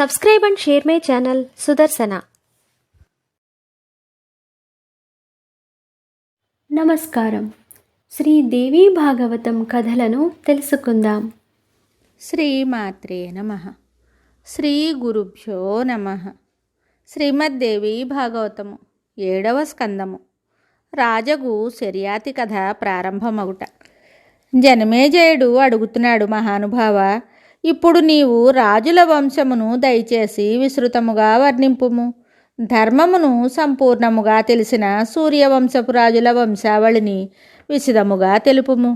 Subscribe and share my channel Sudarsana. నమస్కారం. శ్రీ దేవి భాగవతం కథలను తెలుసుకుందాం. శ్రీమాత్రే నమః. శ్రీ గురుభ్యో నమః. శ్రీమద్దేవి భాగవతము 7వ స్కందము. రాజగు శర్యాతి కథ ప్రారంభమగుట. జనమేజయుడు అడుగుతున్నాడు, మహానుభావ, ఇప్పుడు నీవు రాజుల వంశమును దయచేసి విస్తృతముగా వర్ణింపుము. ధర్మమును సంపూర్ణముగా తెలిసిన సూర్యవంశపు రాజుల వంశావళిని విశదముగా తెలుపుము.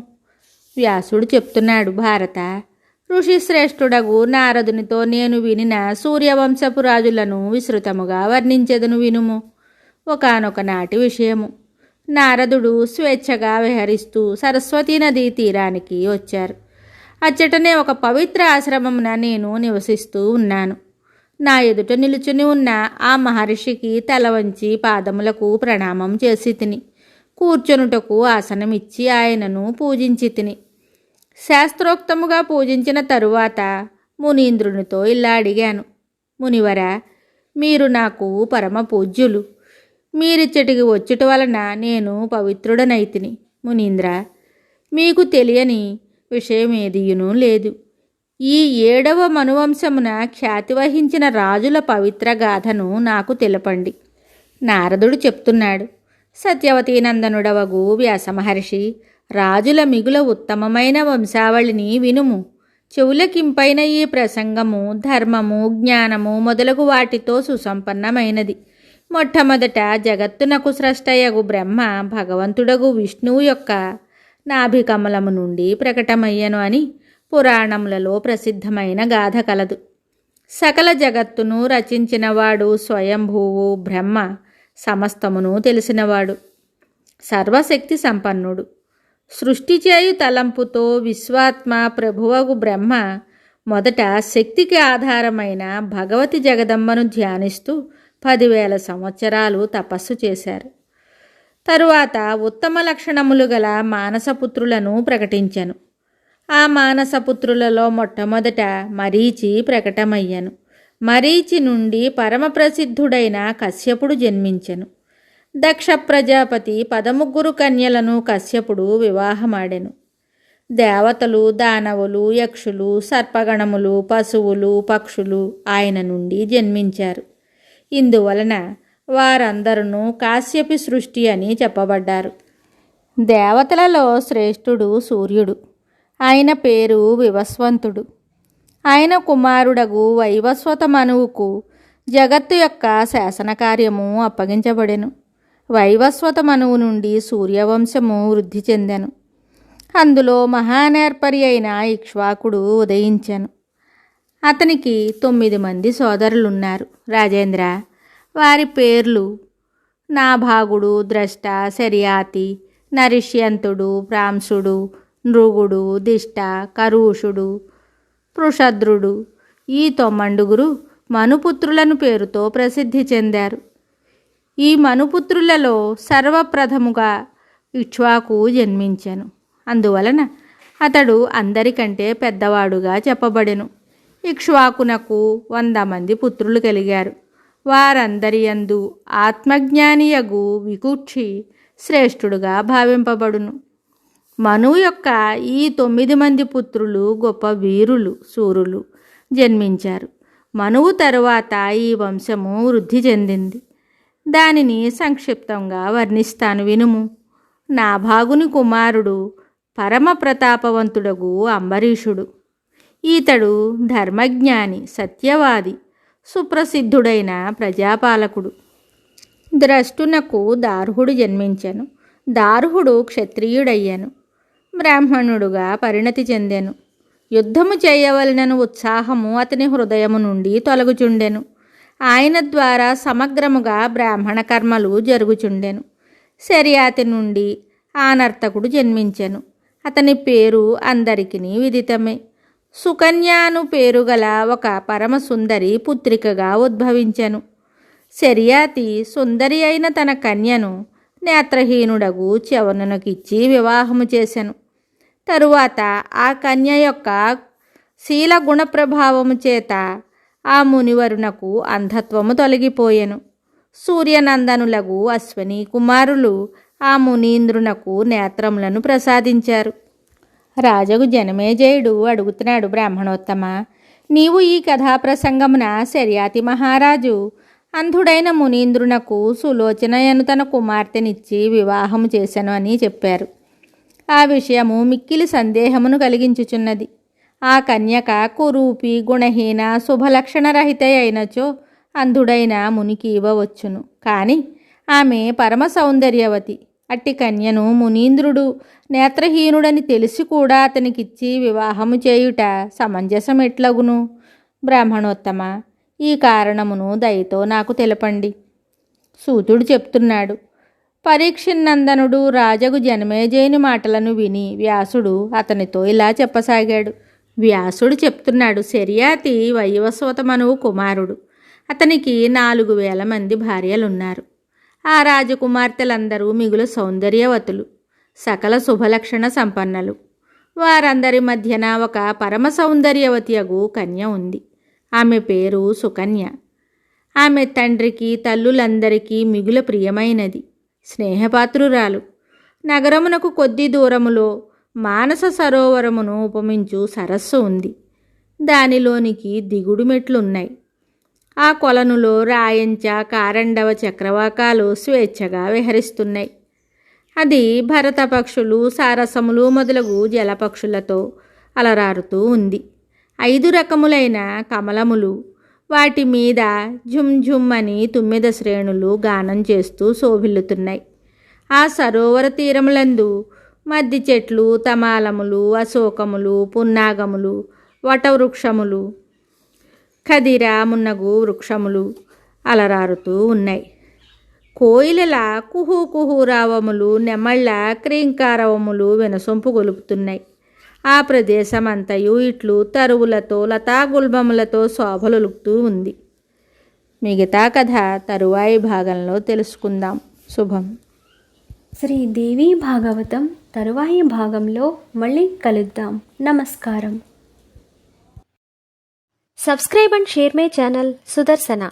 వ్యాసుడు చెప్తున్నాడు, భారత, ఋషిశ్రేష్ఠుడగు నారదునితో నేను వినిన సూర్యవంశపు రాజులను విస్తృతముగా వర్ణించెదను వినుము. ఒకానొక నాటి విషయము. నారదుడు స్వేచ్ఛగా విహరిస్తూ సరస్వతీ నదీ తీరానికి వచ్చారు. అచ్చటనే ఒక పవిత్ర ఆశ్రమమున నేను నివసిస్తూ ఉన్నాను. నా ఎదుట నిలుచుని ఉన్న ఆ మహర్షికి తల వంచి పాదములకు ప్రణామం చేసి తిని, కూర్చొనుటకు ఆసనమిచ్చి ఆయనను పూజించి తిని, శాస్త్రోక్తముగా పూజించిన తరువాత మునీంద్రునితో ఇలా అడిగాను, మునివరా, మీరు నాకు పరమ పూజ్యులు. మీరిచ్చటికి వచ్చుట వలన నేను పవిత్రుడనైతిని. మునీంద్ర, మీకు తెలియని విషయమేదియునూ లేదు. ఈ 7వ మనువంశమున ఖ్యాతి వహించిన రాజుల పవిత్ర గాథను నాకు తెలపండి. నారదుడు చెప్తున్నాడు, సత్యవతీ నందనుడవగు వ్యాస మహర్షి, రాజుల మిగుల ఉత్తమమైన వంశావళిని వినుము. చెవులకింపైన ఈ ప్రసంగము ధర్మము, జ్ఞానము మొదలగు వాటితో సుసంపన్నమైనది. మొట్టమొదట జగత్తునకు స్రష్టయగు బ్రహ్మ భగవంతుడగు విష్ణువు యొక్క నాభికమలము నుండి ప్రకటమయ్యను అని పురాణములలో ప్రసిద్ధమైన గాథ కలదు. సకల జగత్తును రచించినవాడు స్వయంభూవు బ్రహ్మ, సమస్తమును తెలిసినవాడు, సర్వశక్తి సంపన్నుడు. సృష్టి చేయు తలంపుతో విశ్వాత్మ ప్రభువగు బ్రహ్మ మొదట శక్తికి ఆధారమైన భగవతి జగదంబను ధ్యానిస్తూ 10,000 సంవత్సరాలు తపస్సు చేశారు. తరువాత ఉత్తమ లక్షణములు గల మానసపుత్రులను ప్రకటించెను. ఆ మానసపుత్రులలో మొట్టమొదట మరీచి ప్రకటమయ్యను. మరీచి నుండి పరమప్రసిద్ధుడైన కశ్యపుడు జన్మించెను. దక్ష ప్రజాపతి 13 కన్యలను కశ్యపుడు వివాహమాడెను. దేవతలు, దానవులు, యక్షులు, సర్పగణములు, పశువులు, పక్షులు ఆయన నుండి జన్మించారు. ఇందువలన వారందరూ కాశ్యపి సృష్టి అని చెప్పబడ్డారు. దేవతలలో శ్రేష్ఠుడు సూర్యుడు. ఆయన పేరు వివస్వంతుడు. ఆయన కుమారుడగు వైవస్వత మనువుకు జగత్తు యొక్క శాసన కార్యము అప్పగించబడెను. వైవస్వత మనువు నుండి సూర్యవంశము వృద్ధి చెందెను. అందులో మహానేర్పరి అయిన ఇక్ష్వాకుడు ఉదయించెను. అతనికి 9 మంది సోదరులున్నారు. రాజేంద్ర, వారి పేర్లు నాభాగుడు, ద్రష్ట, శర్యాతి, నరిష్యంతుడు, ప్రాంశుడు, నృగుడు, దిష్ట, కరూషుడు, పృషద్రుడు. ఈ 9 మనుపుత్రులను పేరుతో ప్రసిద్ధి చెందారు. ఈ మనుపుత్రులలో సర్వప్రథముగా ఇక్ష్వాకు జన్మించెను. అందువలన అతడు అందరికంటే పెద్దవాడుగా చెప్పబడెను. ఇక్ష్వాకునకు 100 మంది పుత్రులు కలిగారు. వారందరి యందు ఆత్మజ్ఞానియగు వికుక్షి శ్రేష్ఠుడుగా భావింపబడును. మనువు యొక్క ఈ 9 మంది పుత్రులు గొప్ప వీరులు, శూరులు జన్మించారు. మనువు తరువాత ఈ వంశము వృద్ధి చెందింది. దానిని సంక్షిప్తంగా వర్ణిస్తాను వినుము. నాభాగుని కుమారుడు పరమ ప్రతాపవంతుడగు అంబరీషుడు. ఈతడు ధర్మజ్ఞాని, సత్యవాది, సుప్రసిద్ధుడైన ప్రజాపాలకుడు. ద్రష్టునకు దార్హుడు జన్మించెను. దార్హుడు క్షత్రియుడయ్యను. బ్రాహ్మణుడుగా పరిణతి చెందెను. యుద్ధము చేయవలనను ఉత్సాహము అతని హృదయము నుండి తొలగుచుండెను. ఆయన ద్వారా సమగ్రముగా బ్రాహ్మణ కర్మలు జరుగుచుండెను. శర్యాతి నుండి ఆనర్తకుడు జన్మించెను. అతని పేరు అందరికీ విదితమే. సుకన్యాను పేరుగల ఒక పరమసుందరి పుత్రికగా ఉద్భవించెను. శర్యాతి సుందరి అయిన తన కన్యను నేత్రహీనుడగు చ్యవనునకిచ్చి వివాహము చేసెను. తరువాత ఆ కన్య యొక్క శీల గుణ ప్రభావము చేత ఆ మునివరునకు అంధత్వము తొలగిపోయెను. సూర్యనందనులగు అశ్వని కుమారులు ఆ మునీంద్రునకు నేత్రములను ప్రసాదించారు. రాజగు జనమేజయుడు అడుగుతున్నాడు, బ్రాహ్మణోత్తమ, నీవు ఈ కథాప్రసంగమున శర్యాతి మహారాజు అంధుడైన మునీంద్రునకు సులోచనయను తన కుమార్తెనిచ్చి వివాహము చేశాను అని చెప్పారు. ఆ విషయము మిక్కిలి సందేహమును కలిగించుచున్నది. ఆ కన్యక కురూపి గుణహీన శుభలక్షణరహిత అయినచో అంధుడైన మునికి ఇవ్వవచ్చును. కానీ ఆమె పరమ సౌందర్యవతి. అట్టి కన్యను మునీంద్రుడు నేత్రహీనుడని తెలిసి కూడా అతనికిచ్చి వివాహము చేయుట సమంజసం ఎట్లగును? బ్రాహ్మణోత్తమ, ఈ కారణమును దయతో నాకు తెలపండి. సూతుడు చెప్తున్నాడు. పరీక్షిన్నందనుడు రాజగు జనమేజయుని మాటలను విని వ్యాసుడు అతనితో ఇలా చెప్పసాగాడు. వ్యాసుడు చెప్తున్నాడు, శర్యాతి వైవస్వతమనువు కుమారుడు. అతనికి 4,000 మంది భార్యలున్నారు. ఆ రాజకుమార్తెలందరూ మిగుల సౌందర్యవతులు, సకల శుభలక్షణ సంపన్నలు. వారందరి మధ్యన ఒక పరమ సౌందర్యవతియగు కన్య ఉంది. ఆమె పేరు సుకన్య. ఆమె తండ్రికి తల్లులందరికీ మిగుల ప్రియమైనది, స్నేహపాత్రురాలు. నగరమునకు కొద్ది దూరములో మానస సరోవరమును ఉపమించు సరస్సు ఉంది. దానిలోనికి దిగుడు మెట్లున్నాయి. ఆ కొలనులో రాయంచ కారండవ చక్రవాకాలు స్వేచ్ఛగా విహరిస్తున్నాయి. అది భరత పక్షులు, సారసములు మొదలగు జలపక్షులతో అలరారుతూ ఉంది. 5 రకములైన కమలములు, వాటి మీద ఝుమ్ అని 9 శ్రేణులు గానం చేస్తూ శోభిల్లుతున్నాయి. ఆ సరోవర తీరములందు మద్ది చెట్లు, తమాలములు, అశోకములు, పున్నాగములు, వటవృక్షములు, ఖదిర మున్నగు వృక్షములు అలరారుతూ ఉన్నాయి. కోయిలల కుహు కుహు రావములు, నెమళ్ళ క్రీంకారవములు వినసొంపు గొలుపుతున్నాయి. ఆ ప్రదేశమంతయు ఇట్లు తరువులతో లతాగుల్బములతో శోభలులుపుతూ ఉంది. మిగతా కథ తరువాయి భాగంలో తెలుసుకుందాం. శుభం. శ్రీ దేవీ భాగవతం తరువాయి భాగంలో మళ్ళీ కలుద్దాం. నమస్కారం. Subscribe and share my channel Sudarshana.